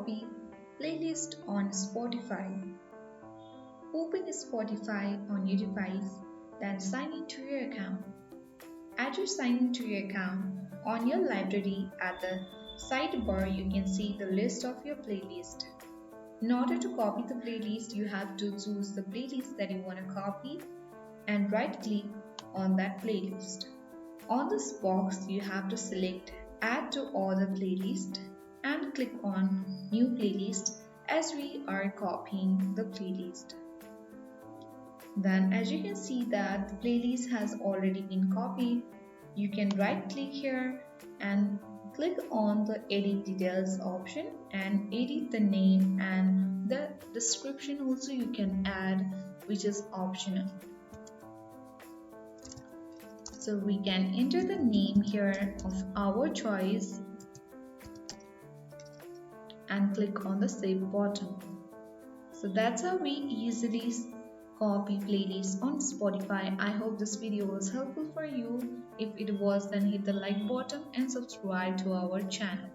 copy playlist on Spotify. Open Spotify on your device, then sign into your account. As you sign into your account, on your library at the sidebar you can see the list of your playlist. In order to copy the playlist, you have to choose the playlist that you want to copy and right click on that playlist. On this box, you have to select Add to Other Playlist and click on New Playlist as we are copying the playlist. Then as you can see that the playlist has already been copied, you can right click here and click on the edit details option and edit the name and the description also you can add, which is optional. So we can enter the name here of our choice and click on the save button. So that's how we easily copy playlists on Spotify. I hope this video was helpful for you. If it was, then hit the like button and subscribe to our channel.